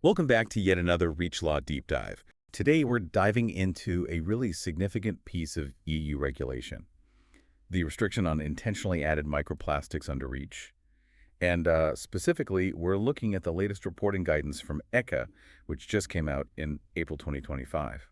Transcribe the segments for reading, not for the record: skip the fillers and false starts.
Welcome back to yet another REACHLaw deep dive. Today we're diving into a really significant piece of EU regulation, the restriction on intentionally added microplastics under REACH. And specifically, we're looking at the latest reporting guidance from ECHA, which just came out in April 2025.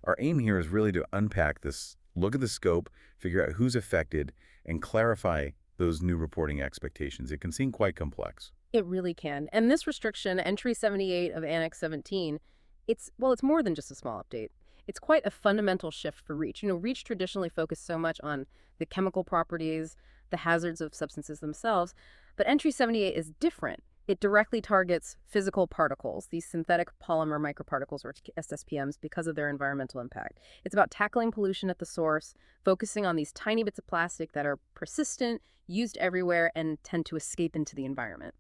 Our aim here is really to unpack this, look at the scope, figure out who's affected, and clarify those new reporting expectations. It can seem quite complex. It really can. And this restriction, Entry 78 of Annex 17, it's more than just a small update. It's quite a fundamental shift for REACH. REACH traditionally focused so much on the chemical properties, the hazards of substances themselves, but Entry 78 is different. It directly targets physical particles, these synthetic polymer microparticles, or SSPMs, because of their environmental impact. It's about tackling pollution at the source, focusing on these tiny bits of plastic that are persistent, used everywhere, and tend to escape into the environment.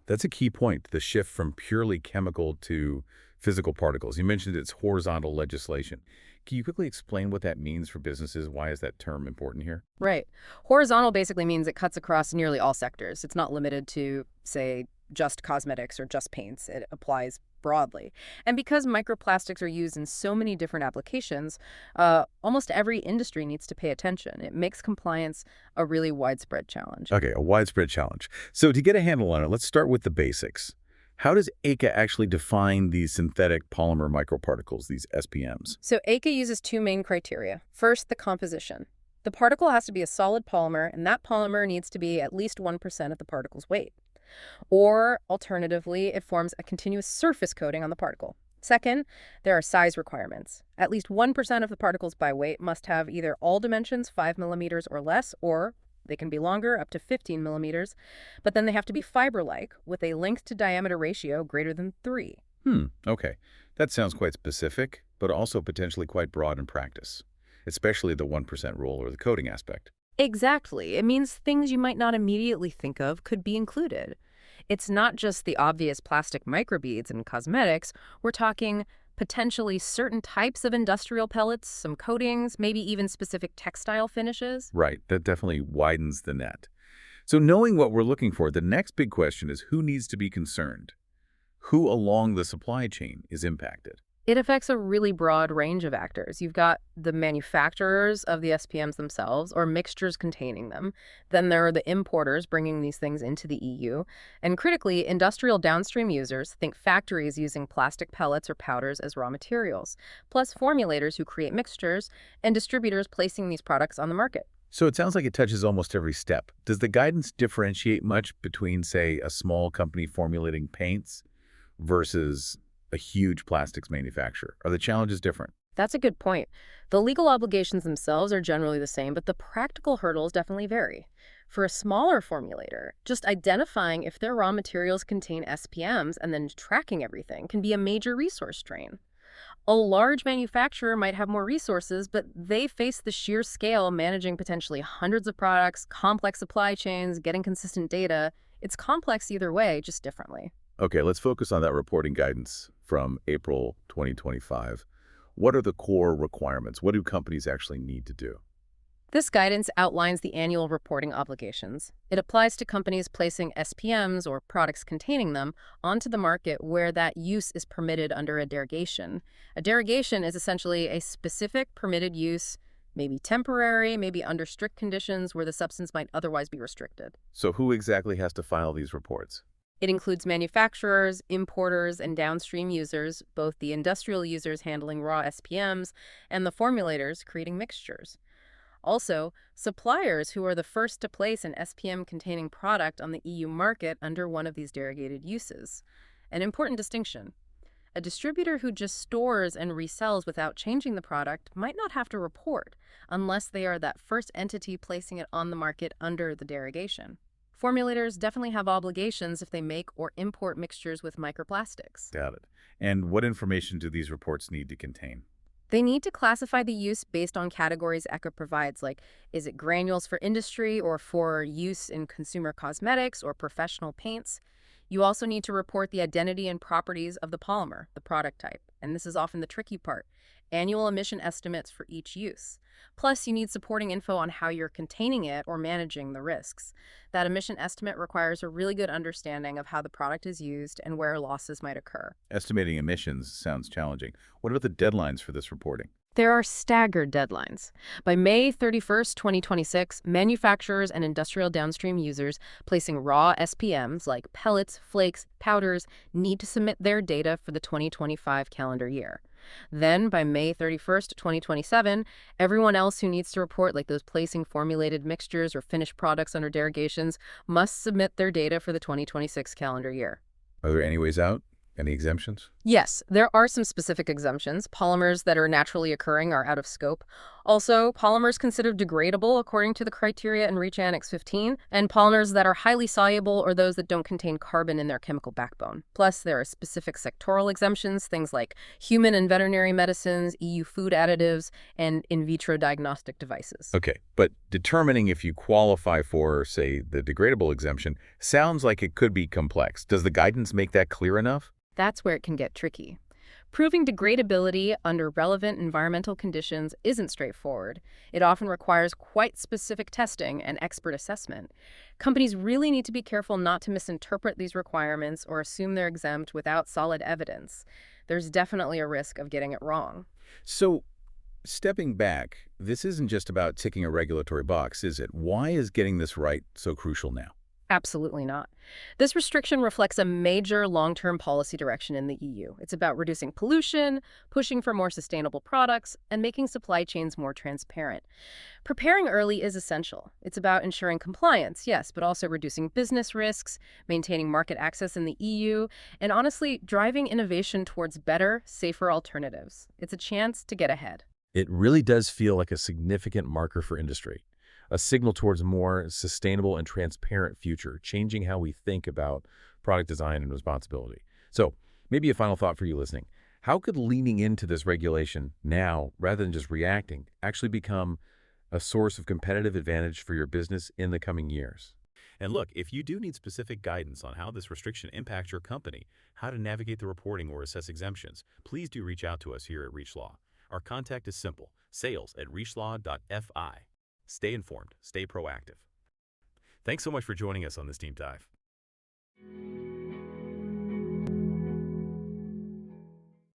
That's a key point, the shift from purely chemical to physical particles. You mentioned it's horizontal legislation. Can you quickly explain what that means for businesses? Why is that term important here? Right. Horizontal basically means it cuts across nearly all sectors. It's not limited to, say, just cosmetics or just paints. It applies broadly. And because microplastics are used in so many different applications, almost every industry needs to pay attention. It makes compliance a really widespread challenge. Okay, a widespread challenge. So to get a handle on it, let's start with the basics. How does ECHA actually define these synthetic polymer microparticles, these SPMs? So ECHA uses two main criteria. First, the composition. The particle has to be a solid polymer, and that polymer needs to be at least 1% of the particle's weight. Or, alternatively, it forms a continuous surface coating on the particle. Second, there are size requirements. At least 1% of the particles by weight must have either all dimensions 5 millimeters or less, or they can be longer, up to 15 millimeters, but then they have to be fiber-like with a length-to-diameter ratio greater than 3. Okay. That sounds quite specific, but also potentially quite broad in practice, especially the 1% rule or the coating aspect. Exactly. It means things you might not immediately think of could be included. It's not just the obvious plastic microbeads and cosmetics. We're talking potentially certain types of industrial pellets, some coatings, maybe even specific textile finishes. Right, that definitely widens the net. So knowing what we're looking for, the next big question is who needs to be concerned? Who along the supply chain is impacted? It affects a really broad range of actors. You've got the manufacturers of the SPMs themselves or mixtures containing them. Then there are the importers bringing these things into the EU. And critically, industrial downstream users, think factories using plastic pellets or powders as raw materials, plus formulators who create mixtures, and distributors placing these products on the market. So it sounds like it touches almost every step. Does the guidance differentiate much between, say, a small company formulating paints versus a huge plastics manufacturer? Are the challenges different? That's a good point. The legal obligations themselves are generally the same, but the practical hurdles definitely vary. For a smaller formulator, just identifying if their raw materials contain SPMs and then tracking everything can be a major resource strain. A large manufacturer might have more resources, but they face the sheer scale managing potentially hundreds of products, complex supply chains, getting consistent data. It's complex either way, just differently. Okay, let's focus on that reporting guidance from April 2025. What are the core requirements? What do companies actually need to do? This guidance outlines the annual reporting obligations. It applies to companies placing SPMs or products containing them onto the market where that use is permitted under a derogation. A derogation is essentially a specific permitted use, maybe temporary, maybe under strict conditions where the substance might otherwise be restricted. So who exactly has to file these reports? It includes manufacturers, importers, and downstream users, both the industrial users handling raw SPMs and the formulators creating mixtures. Also, suppliers who are the first to place an SPM-containing product on the EU market under one of these derogated uses. An important distinction. A distributor who just stores and resells without changing the product might not have to report unless they are that first entity placing it on the market under the derogation. Formulators definitely have obligations if they make or import mixtures with microplastics. Got it. And what information do these reports need to contain? They need to classify the use based on categories ECHA provides, like is it granules for industry or for use in consumer cosmetics or professional paints? You also need to report the identity and properties of the polymer, the product type, and this is often the tricky part, annual emission estimates for each use. Plus, you need supporting info on how you're containing it or managing the risks. That emission estimate requires a really good understanding of how the product is used and where losses might occur. Estimating emissions sounds challenging. What about the deadlines for this reporting? There are staggered deadlines. By May 31st, 2026, manufacturers and industrial downstream users placing raw SPMs like pellets, flakes, powders need to submit their data for the 2025 calendar year. Then, by May 31st, 2027, everyone else who needs to report, like those placing formulated mixtures or finished products under derogations, must submit their data for the 2026 calendar year. Are there any ways out? Any exemptions? Yes, there are some specific exemptions. Polymers that are naturally occurring are out of scope. Also, polymers considered degradable according to the criteria in REACH Annex 15, and polymers that are highly soluble or those that don't contain carbon in their chemical backbone. Plus, there are specific sectoral exemptions, things like human and veterinary medicines, EU food additives, and in vitro diagnostic devices. Okay, but determining if you qualify for, say, the degradable exemption sounds like it could be complex. Does the guidance make that clear enough? That's where it can get tricky. Proving degradability under relevant environmental conditions isn't straightforward. It often requires quite specific testing and expert assessment. Companies really need to be careful not to misinterpret these requirements or assume they're exempt without solid evidence. There's definitely a risk of getting it wrong. So, stepping back, this isn't just about ticking a regulatory box, is it? Why is getting this right so crucial now? Absolutely not. This restriction reflects a major long-term policy direction in the EU. It's about reducing pollution, pushing for more sustainable products, and making supply chains more transparent. Preparing early is essential. It's about ensuring compliance, yes, but also reducing business risks, maintaining market access in the EU, and honestly, driving innovation towards better, safer alternatives. It's a chance to get ahead. It really does feel like a significant marker for industry, a signal towards a more sustainable and transparent future, changing how we think about product design and responsibility. So maybe a final thought for you listening. How could leaning into this regulation now, rather than just reacting, actually become a source of competitive advantage for your business in the coming years? And look, if you do need specific guidance on how this restriction impacts your company, how to navigate the reporting or assess exemptions, please do reach out to us here at REACHLaw. Our contact is simple, sales@reachlaw.fi. Stay informed, stay proactive. Thanks so much for joining us on this deep dive.